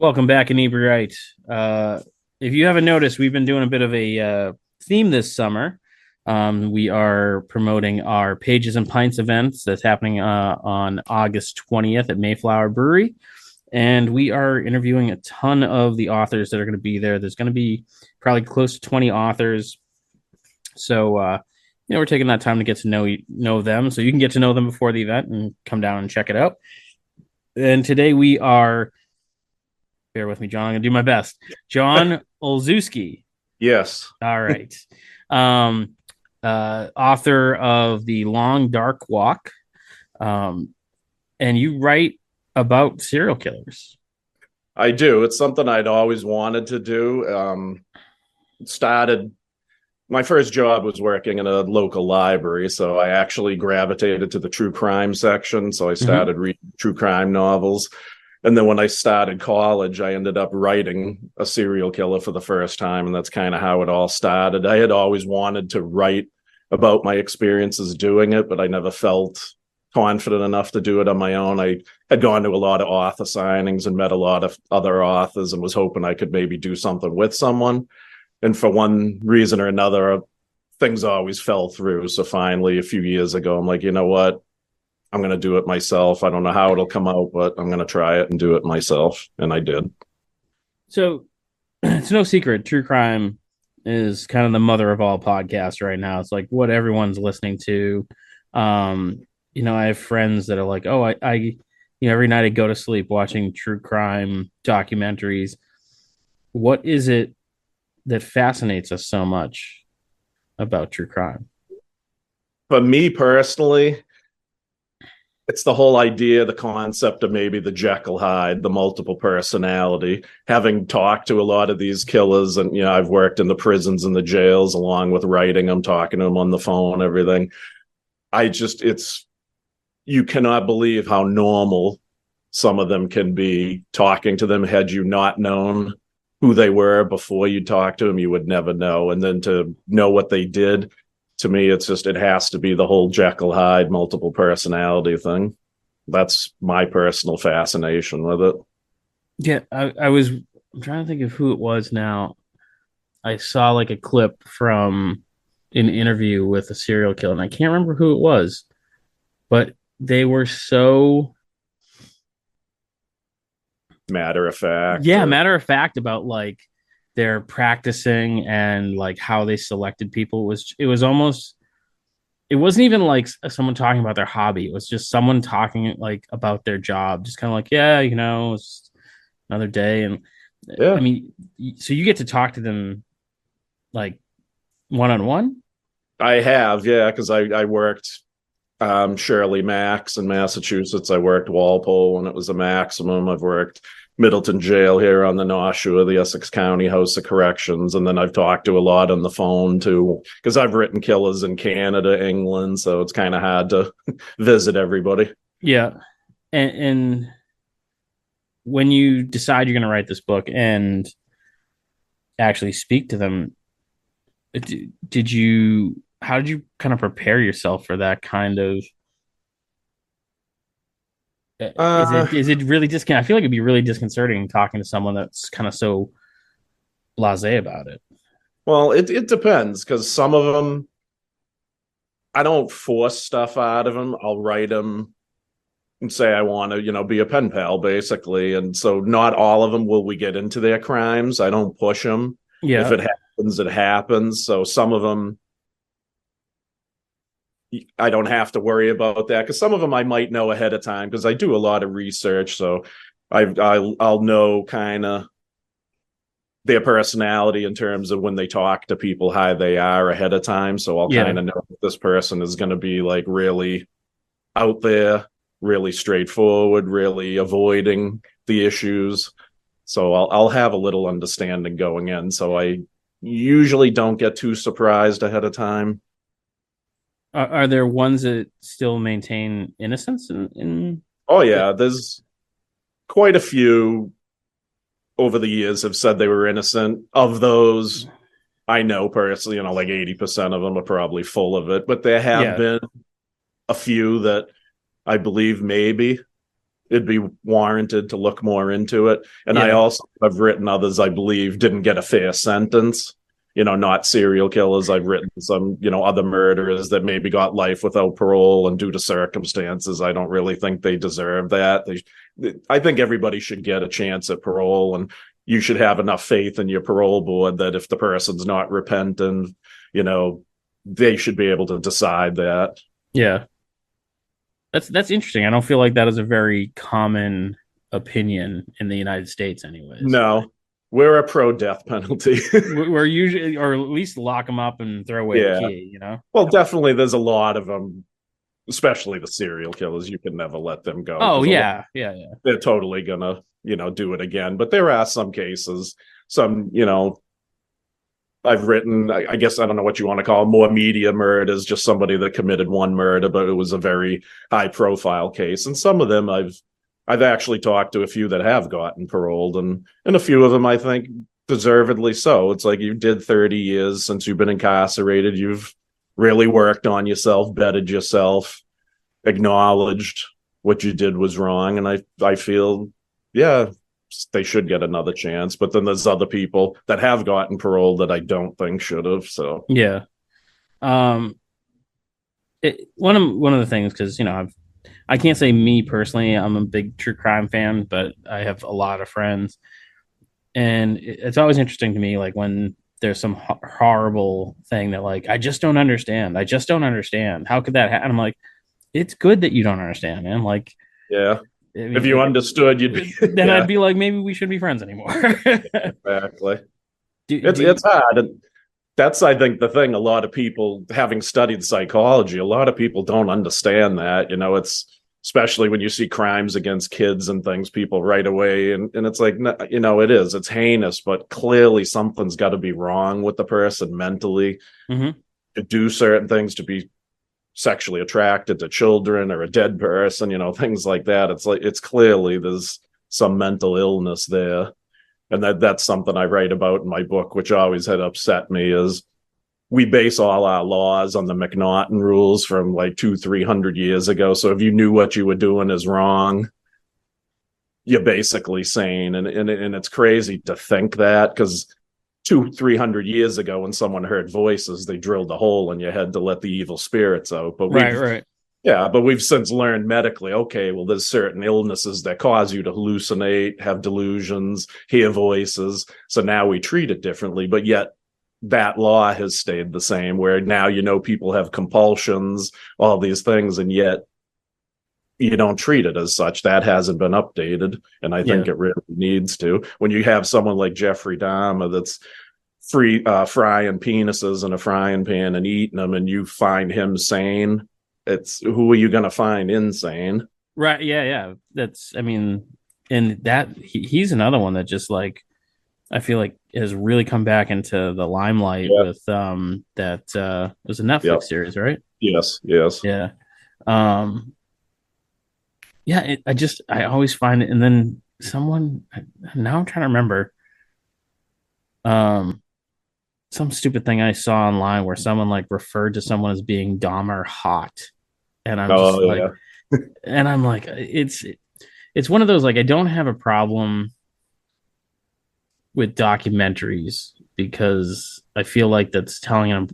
Welcome back, Inebri-art. If you haven't noticed, we've been doing a bit of a theme this summer. We are promoting our Pages and Pints events that's happening on August 20th at Mayflower Brewery. And we are interviewing a ton of the authors that are going to be there. There's going to be probably close to 20 authors. So, we're taking that time to get to know them. So you can get to know them before the event and come down and check it out. And today we are, bear with me, John. I'm gonna do my best. John Olszewski. Yes, All right. Um, Author of The Long Dark Walk. And you write about serial killers. I do. It's something I'd always wanted to do. Started My first job was working in a local library, so I actually gravitated to the true crime section. So I Mm-hmm. started reading true crime novels. And then when I started college, I ended up writing a serial killer for the first time. And that's kind of how it all started. I had always wanted to write about my experiences doing it, but I never felt confident enough to do it on my own. I had gone to a lot of author signings and met a lot of other authors and was hoping I could maybe do something with someone. And for one reason or another, things always fell through. So finally, a few years ago, I'm like, you know what? I'm going to do it myself. I don't know how it'll come out, but I'm going to try it and do it myself. And I did. So it's no secret, true crime is kind of the mother of all podcasts right now. It's like what everyone's listening to. I have friends that are like, oh, every night I go to sleep watching true crime documentaries. What is it that fascinates us so much about true crime? For me personally, it's the whole idea, the concept of maybe the Jekyll Hyde, the multiple personality. Having talked to a lot of these killers, and I've worked in the prisons and the jails along with writing them, talking to them on the phone, everything. It's you cannot believe how normal some of them can be. Talking to them, had you not known who they were before you talked to them, you would never know. And then to know what they did, to me, it has to be the whole Jekyll Hyde multiple personality thing. That's my personal fascination with it. Yeah, I'm trying to think of who it was now. I saw like a clip from an interview with a serial killer, and I can't remember who it was, but they were so, Matter of fact, yeah, matter of fact about like their practicing and like how they selected people. It was almost, it wasn't even like someone talking about their hobby. It was just someone talking like about ther job, just kind of like, yeah, it's another day. And I yeah, mean, so you get to talk to them like one on one. I have, yeah, because I worked Shirley Max in Massachusetts. I worked Walpole when it was a maximum. I've worked Middleton Jail here on the North Shore, the Essex County House of Corrections. And then I've talked to a lot on the phone too, because I've written killers in Canada, England. So it's kind of hard to visit everybody. Yeah. And when you decide you're going to write this book and actually speak to them, did you, how did you kind of prepare yourself for that kind of, is Uh, it really I feel like it'd be really disconcerting talking to someone that's kind of so blasé about it. well, it depends because some of them, I don't force stuff out of them. I'll write them and say I want to, be a pen pal, basically. And so not all of them will we get into their crimes. I don't push them. If Yeah. it happens, it happens. So some of them, I don't have to worry about that because some of them I might know ahead of time because I do a lot of research. So I'll know kind of their personality in terms of when they talk to people, how they are ahead of time. So I'll Yeah. kind of know if this person is going to be like really out there, really straightforward, really avoiding the issues. So I'll have a little understanding going in. So I usually don't get too surprised ahead of time. Are there ones that still maintain innocence in Oh the, yeah, there's quite a few over the years have said they were innocent. Of those, I know personally, like 80% of them are probably full of it, but there have yeah. been a few that I believe maybe. it'd be warranted to look more into it. And I Yeah. also have written others, I believe, didn't get a fair sentence. Not serial killers. I've written some, other murderers that maybe got life without parole, and due to circumstances, I don't really think they deserve that. I think everybody should get a chance at parole, and you should have enough faith in your parole board that if the person's not repentant, you know, they should be able to decide that. Yeah. That's interesting. I don't feel like that is a very common opinion in the United States, anyways. No, we're a pro death penalty. We're usually, or at least lock them up and throw away the Yeah. key, you know? Well, definitely, there's a lot of them, especially the serial killers. You can never let them go Oh, because yeah. Yeah. Yeah. they're totally gonna, do it again. But there are some cases, some, I've written, I guess, I don't know what you want to call it, more media murders, just somebody that committed one murder, but it was a very high profile case. And some of them I've actually talked to a few that have gotten paroled, and a few of them I think deservedly so. It's like, you did 30 years since you've been incarcerated. You've really worked on yourself, bettered yourself, acknowledged what you did was wrong. And I feel, yeah, they should get another chance. But then there's other people that have gotten parole that I don't think should have. So Yeah. Um, one of the things, because I can't say me personally, I'm a big true crime fan, but I have a lot of friends, and it's always interesting to me, like when there's some horrible thing that, like, I just don't understand. I just don't understand. How could that happen? I'm like, it's good that you don't understand, man. Like, yeah, I if you mean, understood, you'd be then yeah, I'd be like, maybe we shouldn't be friends anymore. exactly. do It's do you, it's hard. And that's, I think, the thing. A lot of people, having studied psychology, a lot of people don't understand that. It's especially when you see crimes against kids and things, people right away, and it's like, it's heinous, but clearly something's got to be wrong with the person mentally Mhm. to do certain things, to be sexually attracted to children or a dead person, things like that. It's like, it's clearly there's some mental illness there. And that's something I write about in my book, which always had upset me, is we base all our laws on the McNaughton rules from like 200-300 years ago. So if you knew what you were doing is wrong, you're basically sane. And it's crazy to think that, because 200-300 years ago, when someone heard voices, they drilled a hole in your head to let the evil spirits out. But Right, we've right. yeah, but we've since learned medically, okay, well, there's certain illnesses that cause you to hallucinate, have delusions, hear voices. So now we treat it differently. But yet that law has stayed the same, where now, people have compulsions, all these things, and yet you don't treat it as such. That hasn't been updated. And I Yeah. think it really needs to. When you have someone like Jeffrey Dahmer that's frying penises in a frying pan and eating them, and you find him sane, it's, who are you going to find insane? Right. Yeah. Yeah. That's, I mean, and he's another one that just, like, I feel like has really come back into the limelight Yeah. with that it was a Yep. Netflix series, right? Yes. Yes. Yeah. Um yeah, I always find it, and then now I'm trying to remember um some stupid thing I saw online where someone, like, referred to someone as being Dahmer hot, and I'm just Oh like, yeah. it's one of those, like, I don't have a problem with documentaries because I feel like that's telling them,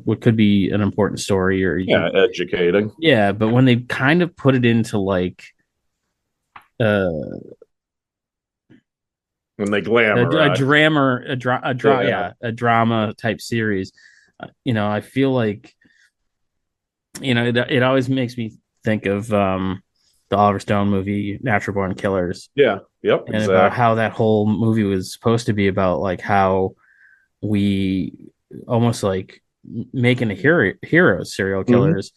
what could be an important story, or you Yeah. can, Educating. yeah, but when they kind of put it into, like, uh And they a glamorize. drama, Yeah. yeah, a drama type series, I feel like, it always makes me think of the Oliver Stone movie Natural Born Killers, Yeah. Yep. and about Exactly. how that whole movie was supposed to be about, like, how we almost, like, making a hero serial Mm-hmm. killers,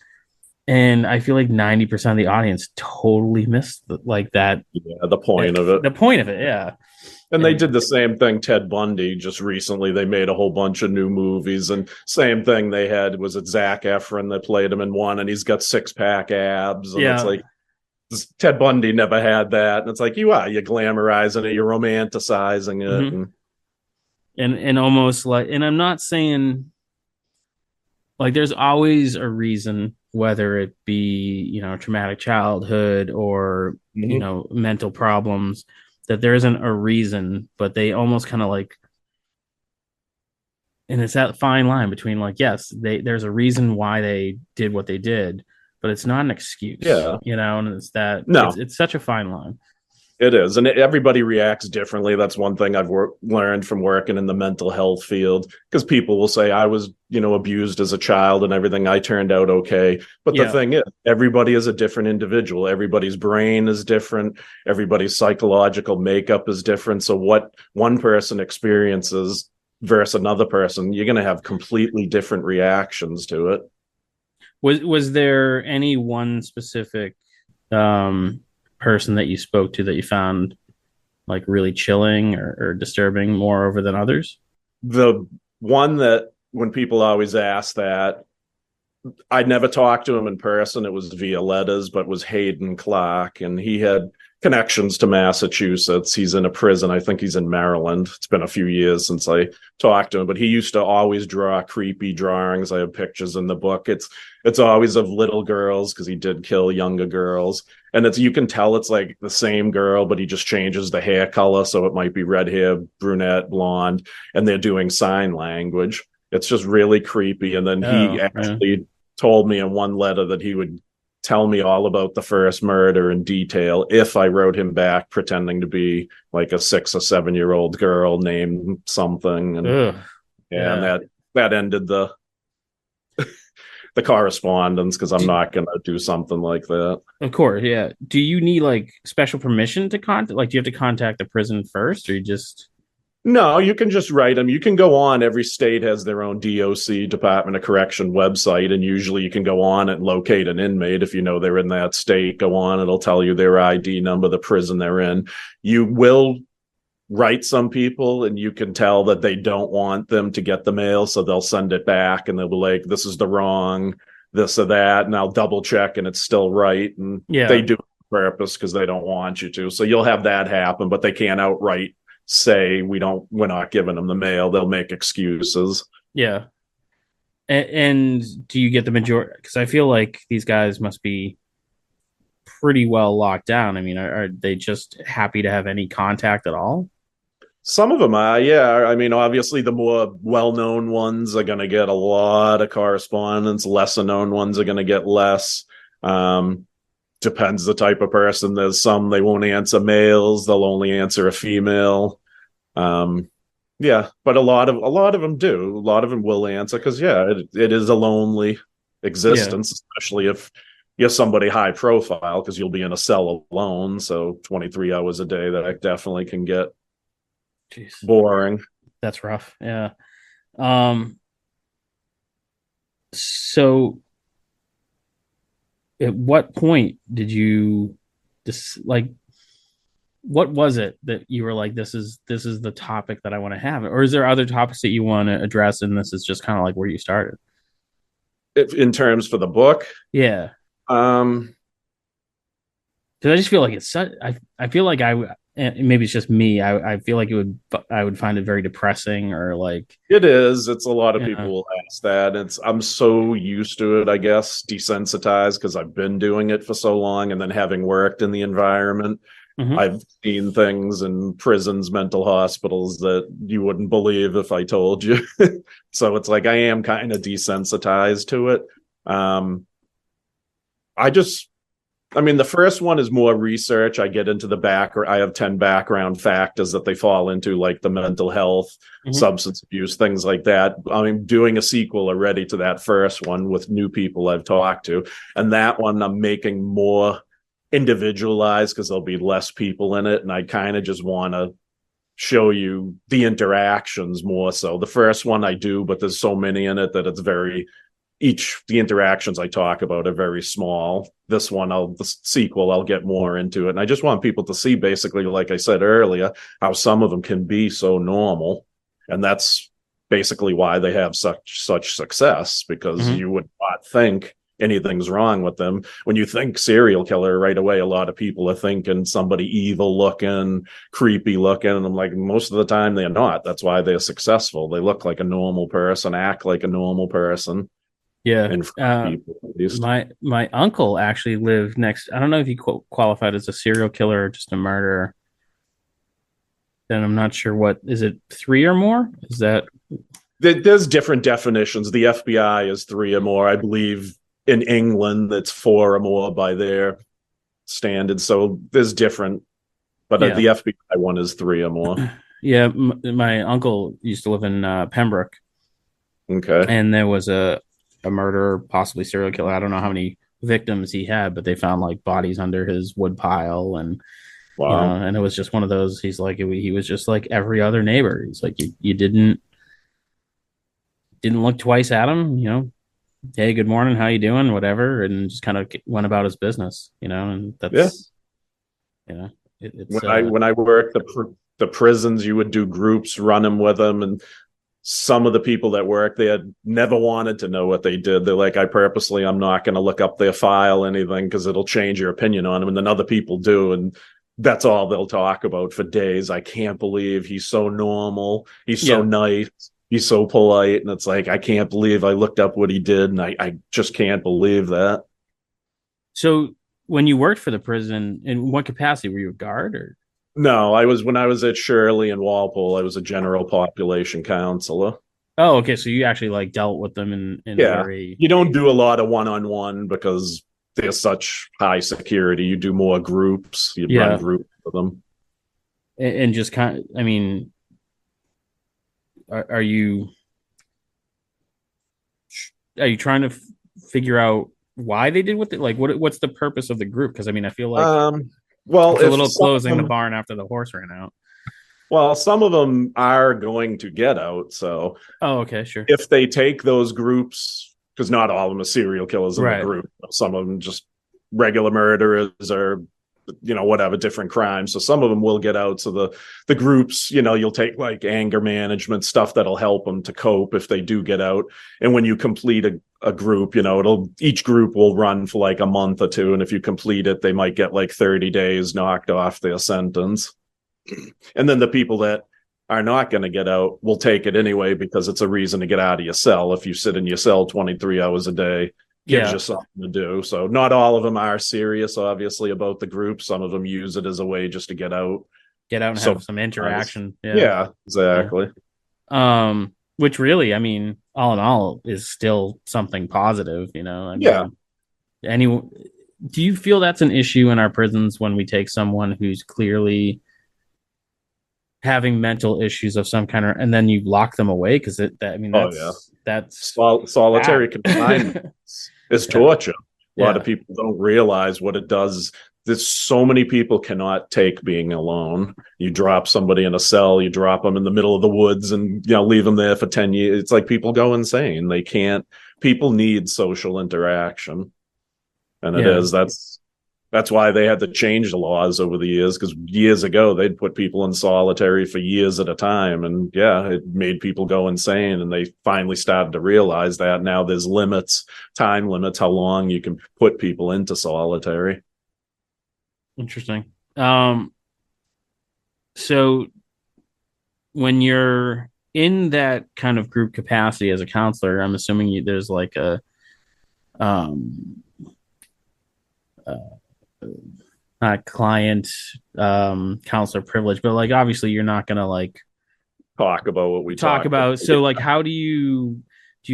and I feel like 90% of the audience totally missed like that, Yeah. The point of it. the point of it, yeah. And they And did the same thing. Ted Bundy, just recently, they made a whole bunch of new movies, and same thing. They had, was it Zach Efron that played him in one, and he's got 6-pack abs, and it's yeah. like, Ted Bundy never had that. And it's like, you're glamorizing it, you're romanticizing it. Hmm. And And almost like, and I'm not saying, like, there's always a reason whether it be, traumatic childhood or, Mhm. mental problems, that there isn't a reason, but they almost kind of like, and it's that fine line between like, yes, there's a reason why they did what they did, but it's not an excuse, Yeah. and it's that No, it's such a fine line. it is. And everybody reacts differently. That's one thing I've learned from working in the mental health field, because people will say, I was, abused as a child and everything. I turned out okay. But the Yeah. thing is, everybody is a different individual. Everybody's brain is different. Everybody's psychological makeup is different. So what one person experiences versus another person, you're going to have completely different reactions to it. Was there any one specific um person that you spoke to that you found like really chilling or disturbing more over than others? The one that when people always ask that, I never talked to him in person. It was via letters, but was Hayden Clark, and he had connections to Massachusetts. He's in a prison. I think he's in Maryland. It's been a few years since I talked to him, but he used to always draw creepy drawings. I have pictures in the book. It's always of little girls because he did kill younger girls. And it's you can tell it's like the same girl, but he just changes the hair color. So it might be red hair, brunette, blonde, and they're doing sign language. It's just really creepy. And then he Oh, yeah. actually told me in one letter that he would tell me all about the first murder in detail if I wrote him back pretending to be like a 6 or 7 year old girl named something. And Ugh. yeah, and Yeah. that ended the correspondence because I'm Do, not gonna do something like that. of course, yeah. Do you need like special permission to contact? Like, do you have to contact the prison first, or you just? No, you can just write them. You can go on. Every state has their own DOC, Department of Correction website, and usually you can go on and locate an inmate if you know they're in that state. Go on, it'll tell you their ID number, the prison they're in. You will write some people, and you can tell that they don't want them to get the mail, so they'll send it back, and they'll be like, "This is the wrong, this or that," and I'll double check, and it's still right, and they Yeah, do it on purpose because they don't want you to. So you'll have that happen, but they can't outright say we're not giving them the mail. They'll make excuses. yeah. And do you get the majority? Because I feel like these guys must be pretty well locked down. I mean, are they just happy to have any contact at all? Some of them are, yeah. I mean, obviously, the more well-known ones are going to get a lot of correspondence. Lesser known ones are going to get less. Um, Depends the type of person. There's some they won't answer males; they'll only answer a female. Um, yeah, but a lot of them do. A lot of them will answer because it is a lonely Yeah. existence, especially if you're somebody high profile because you'll be in a cell alone. So 23 hours a day, that definitely can get Jeez, boring. that's rough. Yeah. Um. So, at what point did you this like? What was it that you were like, this is the topic that I want to have, or is there other topics that you want to address, and this is just kind of like where you started? If, in terms for the book, Yeah, um, because I just feel like it's such. I feel like and maybe it's just me. I feel like I would find it very depressing or like, it is. It's a lot of you people know. will ask that. I'm so used to it, I guess, desensitized because I've been doing it for so long, and then having worked in the environment, Mhm. I've seen things in prisons, mental hospitals that you wouldn't believe if I told you. So it's like I am kind of desensitized to it. Um, I just I mean, the first one is more research. I get into the back, or I have 10 background factors that they fall into, like the mental health, Mhm. substance abuse, things like that. I'm doing a sequel already to that first one with new people I've talked to. And that one I'm making more individualized because there'll be less people in it. And I kind of just want to show you the interactions more so. The first one I do, but there's so many in it that it's very the interactions I talk about are very small. The sequel, I'll get more into it. And I just want people to see, basically, like I said earlier, how some of them can be so normal. And that's basically why they have such success, because Mhm. you would not think anything's wrong with them. When you think serial killer right away, a lot of people are thinking somebody evil looking, creepy looking. And I'm like, most of the time they're not. That's why they're successful. They look like a normal person, act like a normal person. Yeah. in front of people at least. My uncle actually lived next. I don't know if he qualified as a serial killer or just a murderer. Then I'm not sure what is it, three or more? Is that There's different definitions. The FBI is 3 or more. I believe in England it's 4 or more by their standards. So there's different, but yeah. the FBI one is 3 or more. Yeah, my uncle used to live in Pembroke, Okay. and there was a murderer, possibly serial killer. I don't know how many victims he had, but they found like bodies under his wood pile, and Wow. and it was just one of those. He's like he was just like every other neighbor. He's like you didn't look twice at him, hey, good morning, how you doing, whatever, and just kind of went about his business, and Yeah. that's you know it's When I worked the prisons, you would do groups, run them with them, and some of the people that work they had never wanted to know what they did. They're like, I'm not going to look up their file, anything, because it'll change your opinion on them. And then other people do. And that's all they'll talk about for days. I can't believe he's so normal. He's so yeah. nice. He's so polite. And it's like, I can't believe I looked up what he did. And I just can't believe that. So when you worked for the prison, in what capacity were you, a guard or? No, when I was at Shirley and Walpole, I was a general population counselor. Oh, okay. So you actually like dealt with them in a Yeah. very You don't do a lot of one-on-one because there's such high security. You do more groups. You run yeah, groups for them. and just kind of. I mean, are you trying to figure out why they did what they like? What's the purpose of the group? Because I mean, I feel like Well, it's a if little some of closing the them, barn after the horse ran out. some of them are going to get out. So Oh, okay, sure. if they take those groups, because not all of them are serial killers in the Right. group, some of them just regular murderers or whatever, different crimes. So some of them will get out. So the groups, you'll take like anger management stuff that'll help them to cope if they do get out. And when you complete a group, each group will run for like a month or two. And if you complete it, they might get like 30 days knocked off their sentence. And then the people that are not going to get out will take it anyway because it's a reason to get out of your cell. If you sit in your cell 23 hours a day, gives Yeah. you something to do. So not all of them are serious, obviously, about the group. Some of them use it as a way just to get out. Get out and So have some interaction. Yeah. yeah, exactly. Which really, I mean, all in all, is still something positive. I Yeah. mean, any. Do you feel that's an issue in our prisons when we take someone who's clearly having mental issues of some kind, and then you lock them away? Because I mean, Oh yeah. that's Solitary bad. confinement is Yeah. torture. A lot Yeah. of people don't realize what it does. There's so many people cannot take being alone. You drop somebody in a cell, you drop them in the middle of the woods and leave them there for 10 years. It's like people go insane. They can't. People need social interaction. And it Yeah. is. That's why they had to change the laws over the years, because years ago they'd put people in solitary for years at a time. And yeah, it made people go insane. And they finally started to realize that now there's limits, time limits, how long you can put people into solitary. Interesting. So when you're in that kind of group capacity as a counselor, I'm assuming there's like um, uh, not client counselor privilege, but like obviously you're not gonna like Talk about what we talk talked about. about. So like, how do you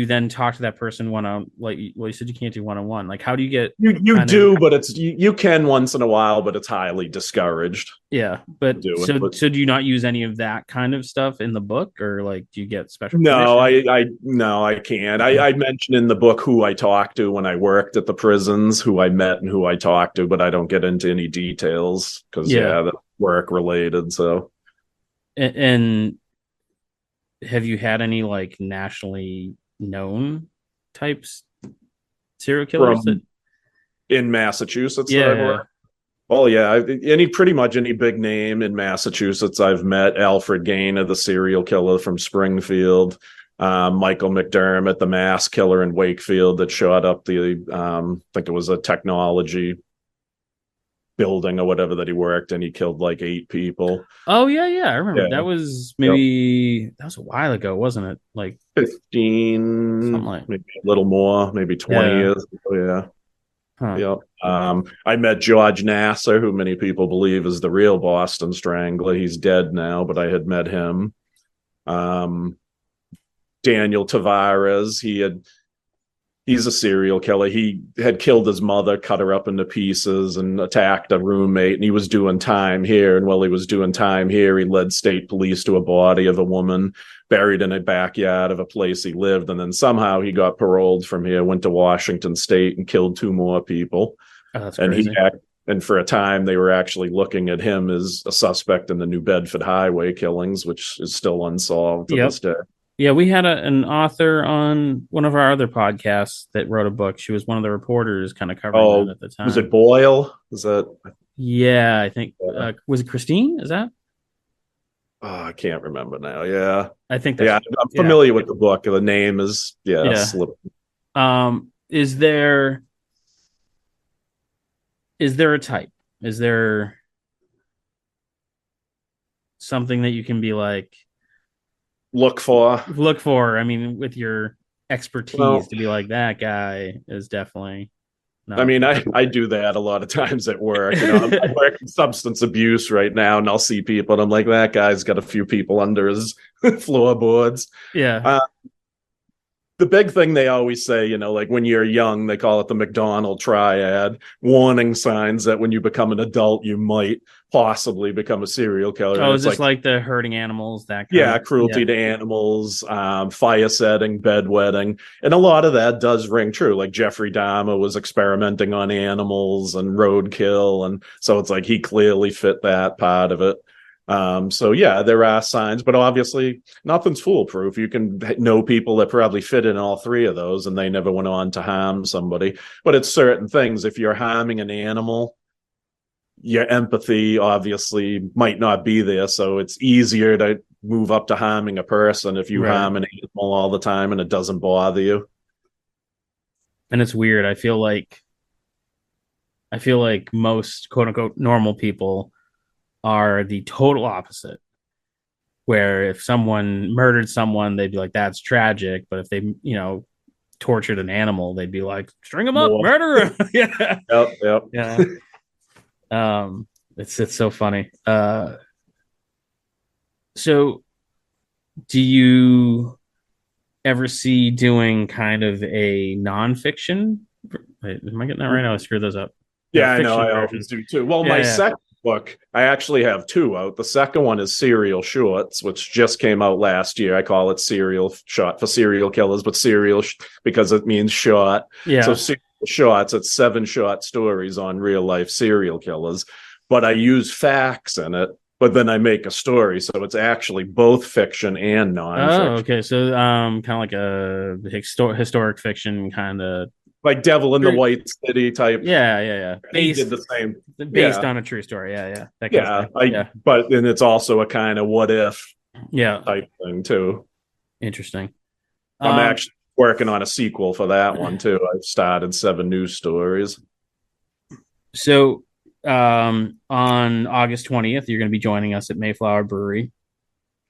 then talk to that person one on, like, well, you said you can't do one on one. Like, how do you get You kind do, of, but you can once in a while, but it's highly discouraged yeah, but doing. so But so do you not use any of that kind of stuff in the book, or like do you get special no, permission? I can't. I mentioned in the book who I talked to when I worked at the prisons, who I met and who I talked to, but I don't get into any details because Yeah. the work related. So And have you had any like nationally known types serial killers that? from in Massachusetts that I've Yeah. worked. Oh yeah, pretty much any big name in Massachusetts I've met. Alfred Gainer, the serial killer from Springfield. Michael McDermott, the mass killer in Wakefield that shot up the I think it was a technology building or whatever that he worked in. He killed like 8 people. Oh yeah, yeah, I remember. Yeah. That was Yep. maybe that was a while ago, wasn't it? Like something 15, like maybe a little more, maybe 20 yeah. years ago. Yeah. Huh. Yep. I met George Nasser, who many people believe is the real Boston Strangler. He's dead now, but I had met him. Um, Daniel Tavares, he's a serial killer. He had killed his mother, cut her up into pieces, and attacked a roommate. And he was doing time here. And while he was doing time here, he led state police to a body of a woman buried in a backyard of a place he lived. And then somehow he got paroled from here, went to Washington State, and killed 2 more people. Oh, that's And crazy. and for a time they were actually looking at him as a suspect in the New Bedford Highway killings, which is still unsolved to Yep. this day. Yeah, we had an author on one of our other podcasts that wrote a book. She was one of the reporters kind of covering that Oh, at the was it time. Boyle? Is that? Yeah, I think uh, was it Christine? Is that? Oh, I can't remember now. Yeah. I think Yeah, that's I'm yeah. familiar with the book. The name is, yeah, Yeah. Is there a type? Is there something that you can be like look for. look for? I mean, with your expertise Well, to be like that guy is definitely I no. mean, I do that a lot of times at work. I work in substance abuse right now, and I'll see people, and I'm like, that guy's got a few people under his floorboards. Yeah. Uh, the big thing they always say, like when you're young, they call it the McDonald triad, warning signs that when you become an adult, you might possibly become a serial killer. Oh, And is it's this like, like the hurting animals, that kind yeah, of yeah. cruelty to animals, fire setting, bedwetting. And a lot of that does ring true. Like Jeffrey Dahmer was experimenting on animals and roadkill. And so it's like he clearly fit that part of it. So yeah, there are signs, but obviously nothing's foolproof. You can know people that probably fit in all three of those and they never went on to harm somebody. But it's certain things. If you're harming an animal, your empathy obviously might not be there. So it's easier to move up to harming a person if you Right. harm an animal all the time and it doesn't bother you. And it's weird. I feel like most quote unquote normal people are the total opposite. Where if someone murdered someone, they'd be like, that's tragic. But if they, tortured an animal, they'd be like, string him up, More. murder him. Yeah. Yep, yep. Yeah. It's so funny. So do you ever see doing kind of a nonfiction? Wait, am I getting that right? I screw those up. No, Yeah, I know. fiction I version. always do too. Well, Yeah, my yeah. second book, I actually have two out. The second one is Serial Shorts, which just came out last year. I call it Serial Shot for serial killers, but because it means shot. So Yeah. Serial Shots, it's 7 short stories on real life serial killers, but I use facts in it. But then I make a story, so it's actually both fiction and Oh, nonfiction. okay. So kind of like a historic fiction kind of. Like Devil in the White City type. Yeah, yeah, yeah. He did the same. Based Yeah, on a true story. Yeah, yeah. That kind of yeah. thing. Yeah. But then it's also a kind of what if Yeah. type thing too. Interesting. I'm Um, actually working on a sequel for that one too. I've started 7 new stories. so on August 20th, you're going to be joining us at Mayflower Brewery.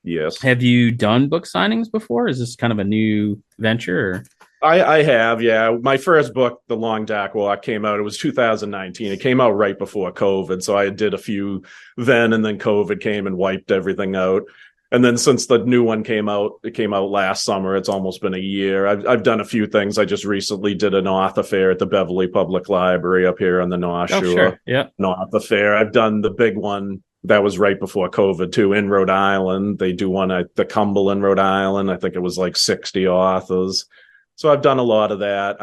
Yes. Have you done book signings before? Is this kind of a new venture? Or? I have, yeah. My first book, The Long Dark Walk, came out. It was 2019. It came out right before COVID. So I did a few then, and then COVID came and wiped everything out. And then since the new one came out, it came out last summer. It's almost been a year. I've done a few things. I just recently did an author fair at the Beverly Public Library up here on the North Oh, Shore. sure. Yeah. An author fair. I've done the big one that was right before COVID too in Rhode Island. They do one at the Cumberland, Rhode Island. I think it was like 60 authors. So I've done a lot of that.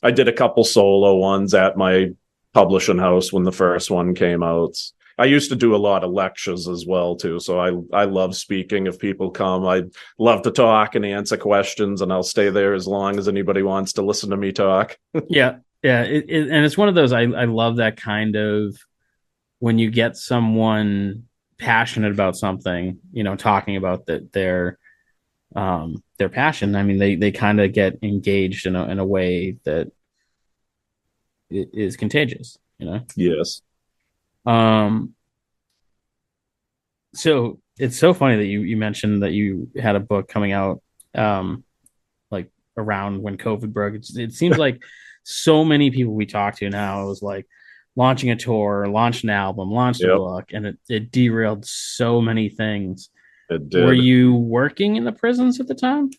I did a couple solo ones at my publishing house when the first one came out. I used to do a lot of lectures as well too. So I love speaking. If people come, I love to talk and answer questions, and I'll stay there as long as anybody wants to listen to me talk. Yeah. Yeah. And it's one of those, I love that kind of when you get someone passionate about something, talking about their passion. I mean, they kind of get engaged in a way that is contagious. Yes. Um, so it's so funny that you mentioned that you had a book coming out, um, like around when COVID broke. It seems like so many people we talk to now was like launching a tour, launched an album, launched a Yep, book, and it derailed so many things. it Were did. you working in the prisons at the time?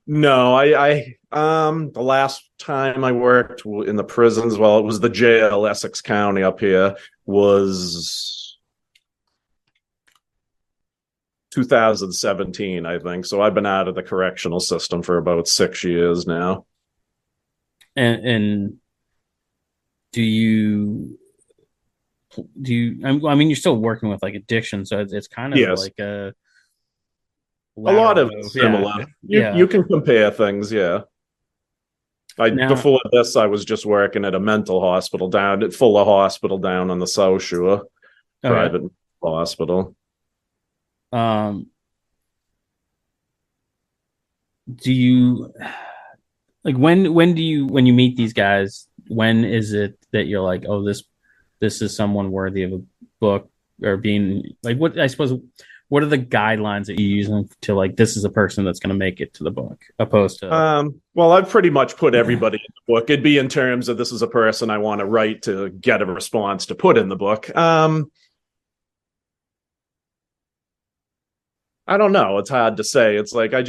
No, the last time I worked in the prisons, well, it was the jail, Essex County up here, was 2017, I think. So I've been out of the correctional system for about 6 years now. And do you I mean, you're still working with like addiction, so it's kind of Yes, like a a lot lateral of move. it's Yeah, similar. You yeah. can compare things, yeah. I Now, before this, I was just working at a mental hospital down at Fuller Hospital down on the South Shore, okay. private hospital. Um, do you like when do you when you meet these guys? When is it that you're like, oh, this is someone worthy of a book or being like what I suppose what are the guidelines that you use to like this is a person that's going to make it to the book opposed to Well, I've pretty much put everybody in the book. It'd be in terms of this is a person I want to write to get a response to put in the book. I don't know. It's hard to say. It's like I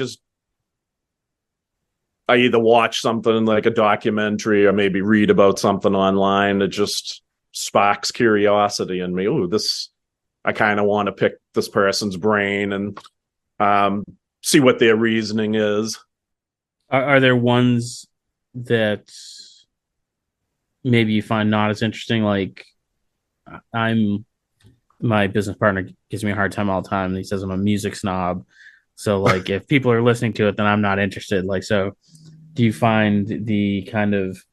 either watch something like a documentary or maybe read about something online. It just sparks curiosity in me. Oh, this I kind of want to pick this person's brain and um, see what their reasoning is. are there ones that maybe you find not as interesting like I'm my business partner gives me a hard time all the time. He says I'm a music snob. So like if people are listening to it, then I'm not interested. Like so do you find the kind of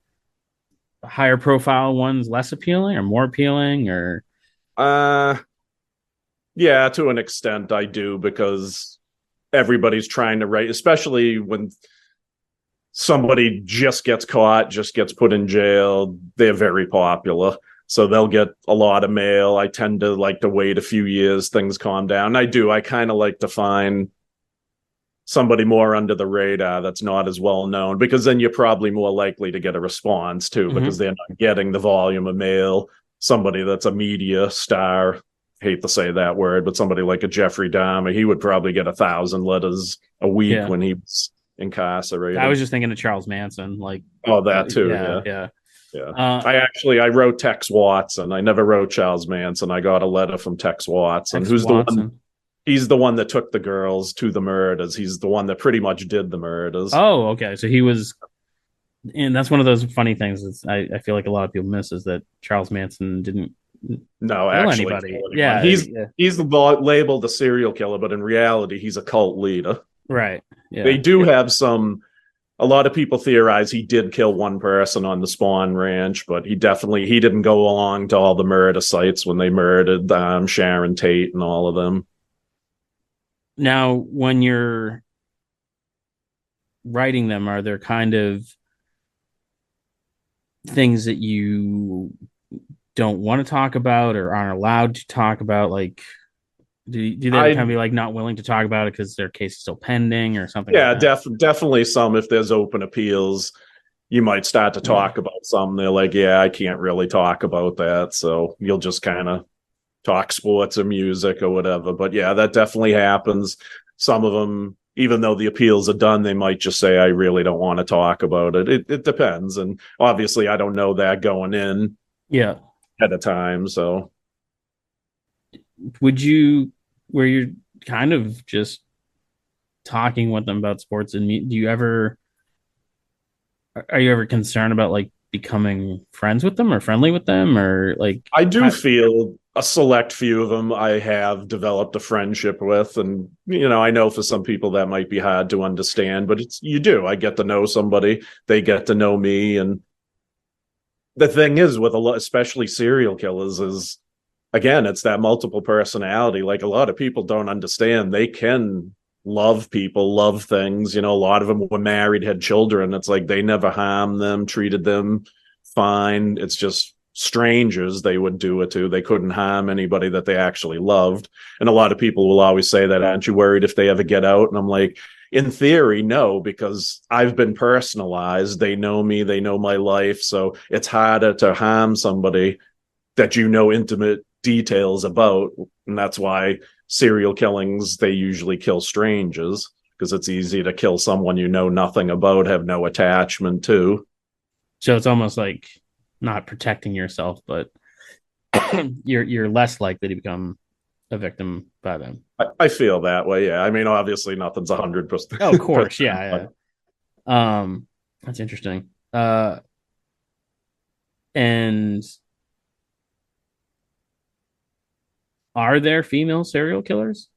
higher profile ones less appealing or more appealing or Uh, yeah, to an extent, I do because everybody's trying to write, especially when somebody just gets caught, just gets put in jail. They're very popular. So they'll get a lot of mail. I tend to like to wait a few years, things calm down. I do. I kind of like to find somebody more under the radar that's not as well known because then you're probably more likely to get a response too because mm-hmm. they're not getting the volume of mail. Somebody that's a media star, hate to say that word, but somebody like a Jeffrey Dahmer, he would probably get 1,000 letters a week Yeah. when he was I was incarcerated. just thinking of Charles Manson. Like, Oh, that too. yeah, Yeah. yeah. Yeah. Uh, I wrote Tex Watson. I never wrote Charles Manson. I got a letter from Tex Watson, Tex who's the one Watson. he's the one that took the girls to the murders. He's the one that pretty much did the murders. Oh, okay. So he was, and that's one of those funny things. I feel like a lot of people miss is that Charles Manson didn't No, kill actually anybody. kill anyone. Yeah, yeah. He's labeled a serial killer, but in reality, he's a cult leader. Right. They Yeah. do have some. A lot of people theorize he did kill one person on the Spawn Ranch, but he didn't go along to all the murder sites when they murdered Sharon Tate and all of them. Now, when you're writing them, are there kind of things that you don't want to talk about or aren't allowed to talk about? Like, do they kind of I be like not willing to talk about it because their case is still pending or something like Yeah, that? definitely some. If there's open appeals, you might start to talk about some. They're like, yeah, I can't really talk about that, so you'll just kind of talk sports or music or whatever. But yeah, that definitely happens. Some of them, even though the appeals are done, they might just say, I really don't want to talk about it. It depends. And obviously, I don't know that going in Yeah. at a time. So Would you, where you're kind of just talking with them about sports and do you ever, are you ever concerned about like becoming friends with them or friendly with them or like, I do how, feel a select few of them I have developed a friendship with. And, I know for some people that might be hard to understand, but you do. I get to know somebody, they get to know me. And the thing is with a lot, especially serial killers, is again, it's that multiple personality. Like a lot of people don't understand. They can love people, love things. A lot of them were married, had children. It's like they never harmed them, treated them fine. It's just strangers they would do it to. They couldn't harm anybody that they actually loved. And a lot of people will always say that, aren't you worried if they ever get out? And I'm like, in theory, no, because I've been personalized. They know me, they know my life. So it's harder to harm somebody that you know intimate details about. And that's why serial killings, they usually kill strangers, because it's easy to kill someone you know nothing about, have no attachment to. So it's almost like not protecting yourself, but you're less likely to become a victim by them. I feel that way. Yeah. I mean, obviously nothing's 100%. Oh, of course. Yeah. Yeah. That's interesting. And are there female serial killers?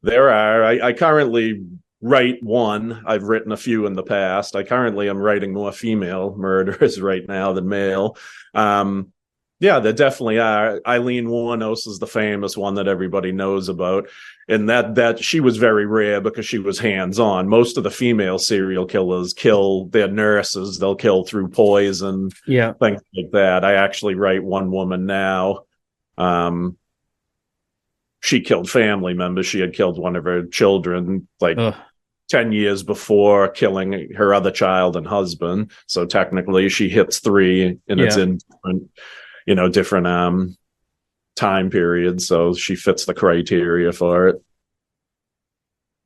There are. I currently write one. I've written a few in the past. I currently am writing more female murderers right now than male. Yeah, there definitely are. Eileen Wuornos is the famous one that everybody knows about, and that she was very rare because she was hands-on. Most of the female serial killers kill their nurses. They'll kill through poison, Yeah. things like that. I actually write one woman now. She killed family members. She had killed one of her children like Ugh. 10 years before killing her other child and husband. So technically she hits three, and it's Yeah. in different time periods. So she fits the criteria for it.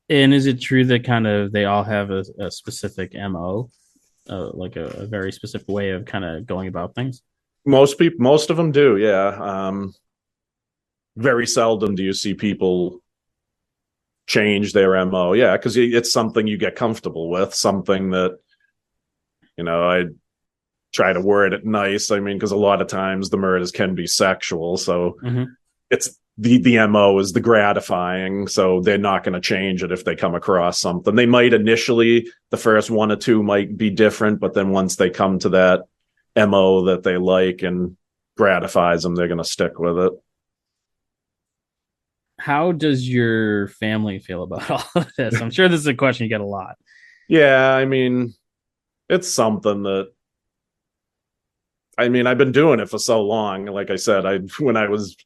And is it true that kind of they all have a specific MO, like a very specific way of kind of going about things? Most of them do, yeah. Very seldom do you see people change their MO. Yeah, because it's something you get comfortable with, something that, I try to word it nice. I mean, because a lot of times the murders can be sexual. So it's the MO is the gratifying. So they're not going to change it if they come across something. They might initially, the first one or two might be different, but then once they come to that MO that they like and gratifies them, they're going to stick with it. How does your family feel about all of this? I'm sure this is a question you get a lot. Yeah, I mean, it's something that, I mean, I've been doing it for so long. Like I said, when I was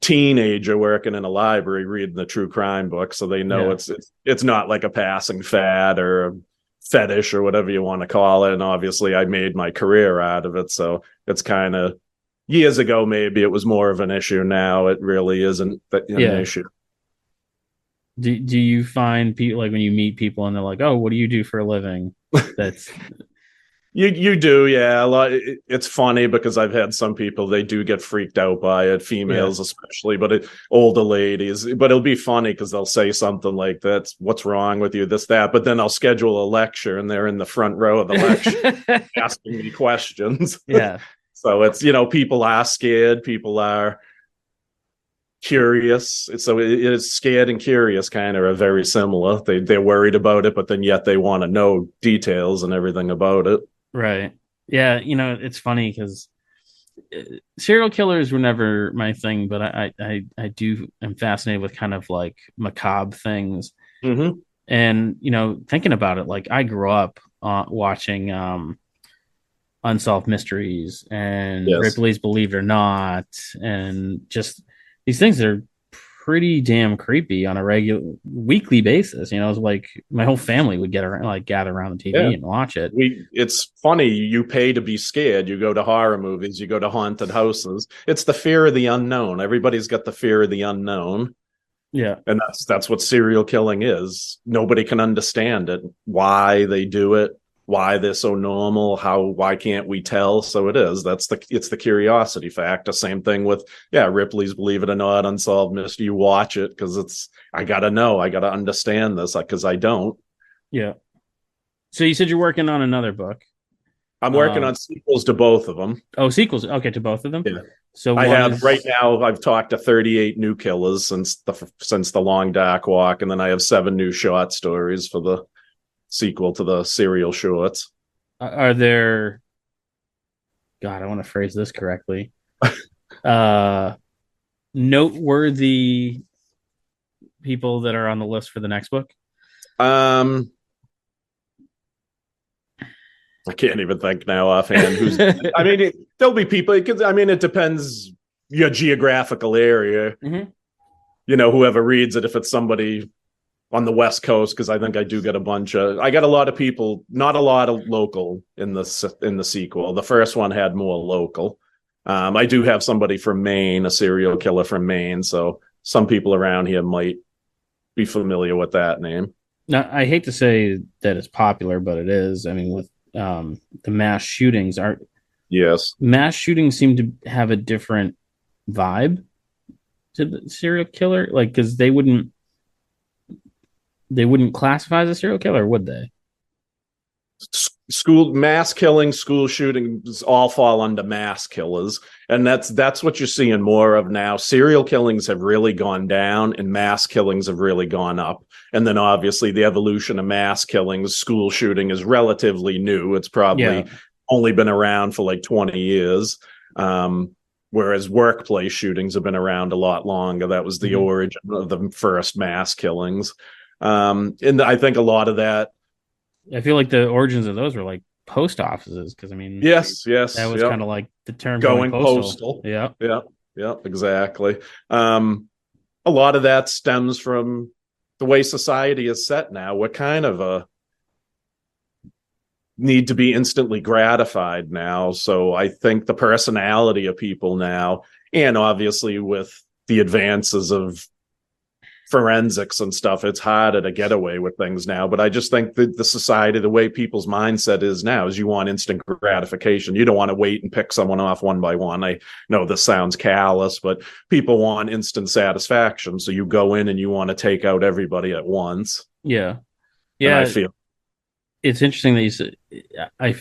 teenager working in a library reading the true crime book, so they know it's not like a passing fad or a fetish or whatever you want to call it. And obviously I made my career out of it, so it's kind of, years ago maybe it was more of an issue. Now it really isn't an issue. Do you find people, like when you meet people and they're like, "Oh, what do you do for a living?" That's You do, yeah. A lot. It's funny because I've had some people, they do get freaked out by it, females especially, but older ladies. But it'll be funny because they'll say something like, "That's what's wrong with you, this, that." But then I'll schedule a lecture, and they're in the front row of the lecture asking me questions. Yeah. So it's, people are scared, people are curious. So it is, scared and curious kind of are very similar. They're worried about it, but then yet they want to know details and everything about it. Right. Yeah. It's funny because serial killers were never my thing, but I do am fascinated with kind of like macabre things. Mm-hmm. And thinking about it, like I grew up watching Unsolved Mysteries and Yes. Ripley's Believe It or Not, and just these things are pretty damn creepy on a regular weekly basis. It's like my whole family would get around, like gather around the TV Yeah. and watch it. It's funny. You pay to be scared. You go to horror movies, you go to haunted houses. It's the fear of the unknown. Everybody's got the fear of the unknown. Yeah. And that's what serial killing is. Nobody can understand it, why they do it, why they're so normal, why can't we tell? So it's the curiosity factor. Same thing with Ripley's Believe It or Not, Unsolved Mystery. You watch it because I gotta know, I gotta understand this, because I don't. Yeah. So you said you're working on another book. I'm working on sequels to both of them. Oh, sequels. Okay, to both of them. Yeah. So I have right now, I've talked to 38 new killers since the Long Dark Walk, and then I have 7 new short stories for the sequel to the serial shorts. Are there, God, I want to phrase this correctly. Noteworthy people that are on the list for the next book? I can't even think now offhand who's. I mean, there'll be people. I mean, it depends your geographical area. Mm-hmm. You know, whoever reads it, if it's somebody on the West Coast, because I think I do get I got a lot of people, not a lot of local in the sequel. The first one had more local. I do have somebody from Maine, a serial killer from Maine, so some people around here might be familiar with that name. Now, I hate to say that it's popular, but it is. I mean, with the Yes. mass shootings seem to have a different vibe to the serial killer, like because they wouldn't classify as a serial killer, would they? School mass killings, school shootings all fall under mass killers, and that's what you're seeing more of now. Serial killings have really gone down and mass killings have really gone up. And then obviously the evolution of mass killings, school shooting is relatively new. It's probably only been around for like 20 years. Whereas workplace shootings have been around a lot longer. That was the origin of the first mass killings. And I think a lot of that, I feel like the origins of those were like post offices, because I mean, yes, that was kind of like the term going postal. Yeah, exactly. A lot of that stems from the way society is set now. We're kind of a need to be instantly gratified now. So I think the personality of people now, and obviously with the advances of forensics and stuff, it's harder to get away with things now. But I just think that the society, the way people's mindset is now, is you want instant gratification. You don't want to wait and pick someone off one by one. I know this sounds callous, but people want instant satisfaction. So you go in and you want to take out everybody at once. Yeah. And I feel it's interesting that you said, I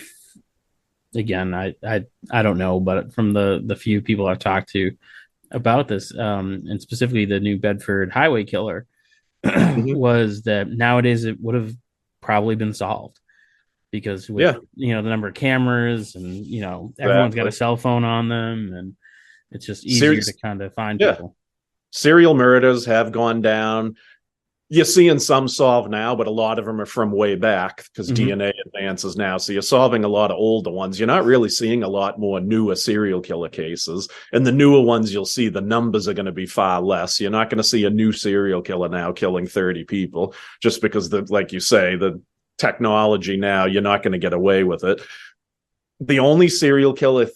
don't know, but from the few people I've talked to about this, and specifically the New Bedford highway killer, was that nowadays it would have probably been solved, because with the number of cameras and everyone's got a cell phone on them, and it's just easier to kind of find people. Serial murders have gone down. You're seeing some solved now, but a lot of them are from way back because DNA advances now. So you're solving a lot of older ones. You're not really seeing a lot more newer serial killer cases. And the newer ones you'll see, the numbers are going to be far less. You're not going to see a new serial killer now killing 30 people just because, like you say, the technology now, you're not going to get away with it. The only serial killer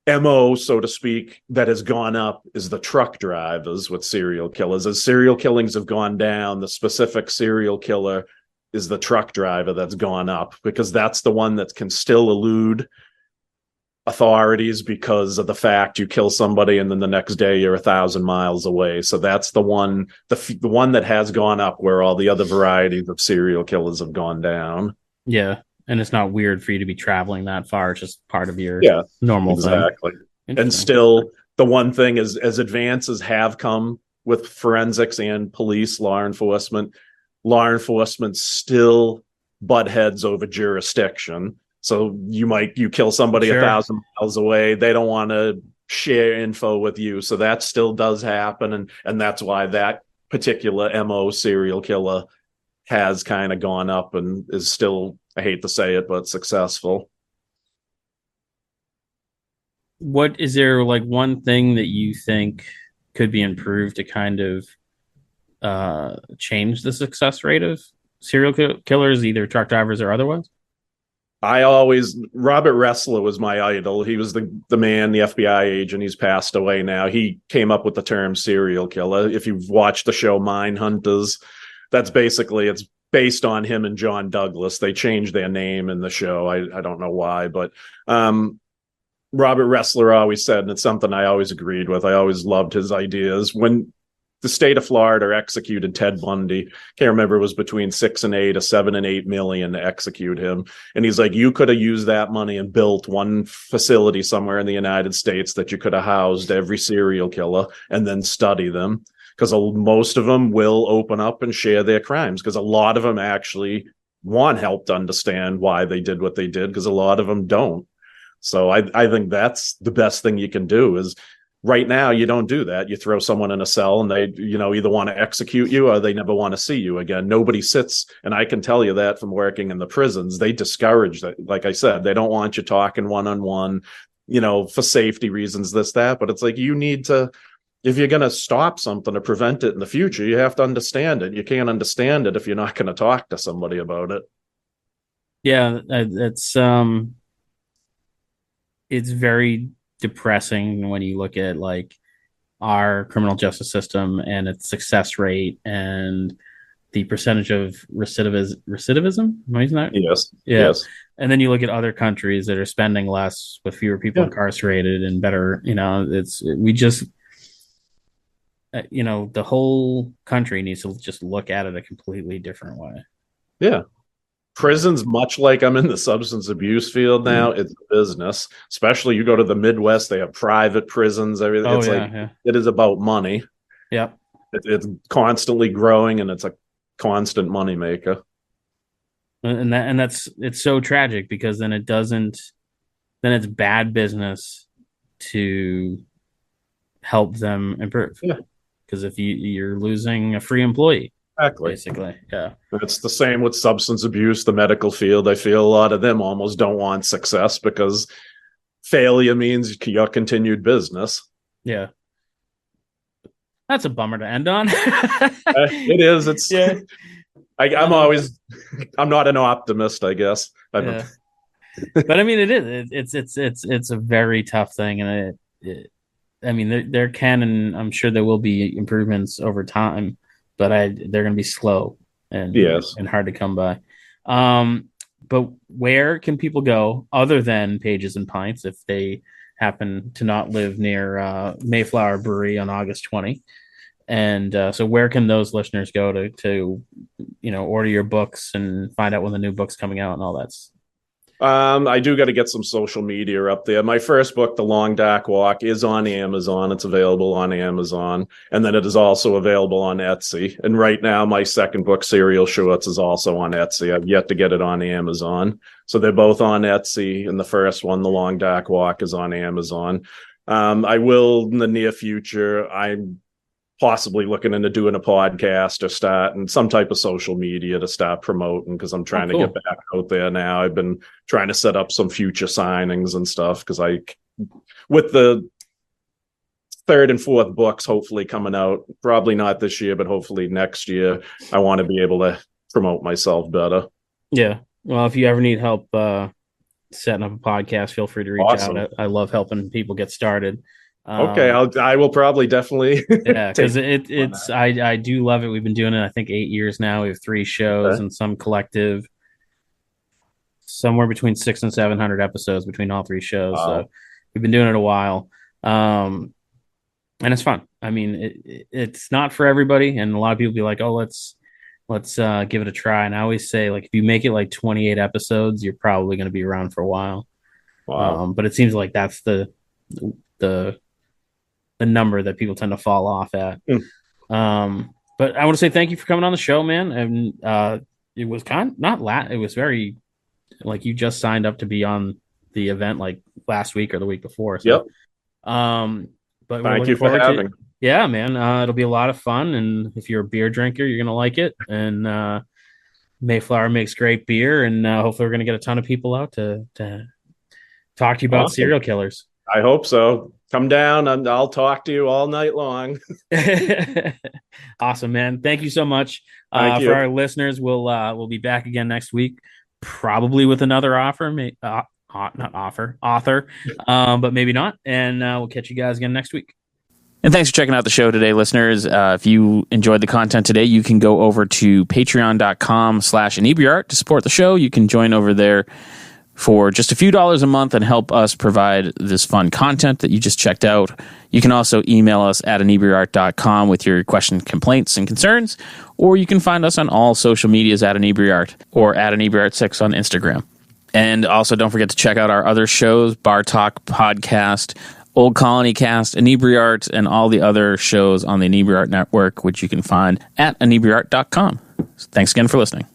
MO, so to speak, that has gone up is the truck drivers with serial killers. As serial killings have gone down, the specific serial killer is the truck driver that's gone up, because that's the one that can still elude authorities because of the fact you kill somebody and then the next day you're 1,000 miles away. So that's the one, the one that has gone up, where all the other varieties of serial killers have gone down. Yeah. And it's not weird for you to be traveling that far. It's just part of your normal thing. And still, the one thing is, as advances have come with forensics and police, law enforcement still butt heads over jurisdiction. So you kill somebody 1,000 miles away. They don't want to share info with you. So that still does happen. And that's why that particular MO serial killer has kind of gone up and is still, I hate to say it, but successful. What is there, like, one thing that you think could be improved to kind of change the success rate of serial killers, either truck drivers or otherwise? Robert Ressler was my idol. He was the man, the FBI agent. He's passed away now. He came up with the term serial killer. If you've watched the show Mindhunters, that's basically, it's based on him and John Douglas. They changed their name in the show. I don't know why, but Robert Ressler always said, and it's something I always agreed with, I always loved his ideas. When the state of Florida executed Ted Bundy, can't remember, it was between 6 and 8 or 7 and 8 million to execute him. And he's like, you could have used that money and built one facility somewhere in the United States that you could have housed every serial killer and then study them. Because most of them will open up and share their crimes, because a lot of them actually want help to understand why they did what they did, because a lot of them don't. So I think that's the best thing you can do, is Right now, you don't do that. You throw someone in a cell and they, either want to execute you or they never want to see you again. Nobody sits. And I can tell you that from working in the prisons, they discourage that. Like I said, they don't want you talking one-on-one, for safety reasons, this, that. But it's like, you need to, if you're going to stop something or prevent it in the future, you have to understand it. You can't understand it if you're not going to talk to somebody about it. Yeah, it's very depressing when you look at like our criminal justice system and its success rate and the percentage of recidivism. Am I using that? Yes. Yeah. Yes. And then you look at other countries that are spending less with fewer people incarcerated and better, the whole country needs to just look at it a completely different way. Yeah. Prisons, much like I'm in the substance abuse field now, it's a business. Especially you go to the Midwest, they have private prisons. Everything. It is about money. Yeah. It's constantly growing and it's a constant moneymaker. And it's so tragic because then it's bad business to help them improve. Yeah. Because if you're losing a free employee. Exactly. Basically, yeah. It's the same with substance abuse, the medical field. I feel a lot of them almost don't want success because failure means your continued business. Yeah. That's a bummer to end on. It is. It's yeah. I'm not an optimist, I guess. Yeah. But I mean, it is. It's a very tough thing, and there can, and I'm sure there will be improvements over time. But they're going to be slow and hard to come by. But where can people go other than Pages and Pints if they happen to not live near Mayflower Brewery on August 20? And so where can those listeners go to order your books and find out when the new book's coming out and all that? I do got to get some social media up there. My first book, The Long Dark Walk, is on Amazon. It's available on Amazon. And then it is also available on Etsy. And right now, my second book, Serial Shorts, is also on Etsy. I've yet to get it on Amazon. So they're both on Etsy. And the first one, The Long Dark Walk, is on Amazon. I will, in the near future, I'm possibly looking into doing a podcast or starting some type of social media to start promoting because I'm trying to get back out there now. I've been trying to set up some future signings and stuff because with the third and fourth books hopefully coming out, probably not this year, but hopefully next year, I want to be able to promote myself better. Yeah. Well, if you ever need help setting up a podcast, feel free to reach out. I love helping people get started. Okay, I will probably definitely. Yeah, because I do love it. We've been doing it, I think, 8 years now. We have 3 shows and some collective, somewhere between 600 and 700 episodes between all 3 shows. Wow. So we've been doing it a while, and it's fun. I mean, it's not for everybody, and a lot of people be like, "Oh, let's give it a try." And I always say, like, if you make it like 28 episodes, you're probably going to be around for a while. Wow. But it seems like that's the number that people tend to fall off at. But I want to say thank you for coming on the show, man. And it was it was very like you just signed up to be on the event like last week or the week before. So, yep. But thank you for having me. Yeah, man. It'll be a lot of fun. And if you're a beer drinker, you're going to like it. And Mayflower makes great beer. And hopefully we're going to get a ton of people out to talk to you about serial killers. I hope so. Come down and I'll talk to you all night long. Awesome, man. Thank you so much. Thank you. For our listeners, we'll be back again next week, probably with another author, but maybe not. And we'll catch you guys again next week. And thanks for checking out the show today, listeners. If you enjoyed the content today, you can go over to patreon.com/Inebri-art to support the show. You can join over there for just a few dollars a month and help us provide this fun content that you just checked out. You can also email us at Inebri-art.com with your questions, complaints, and concerns, or you can find us on all social medias at Inebri-art or at Inebri-art6 on Instagram. And also don't forget to check out our other shows, Bar Talk Podcast, Old Colony Cast, Inebri-art, and all the other shows on the Inebri-art Network, which you can find at Inebri-art.com. Thanks again for listening.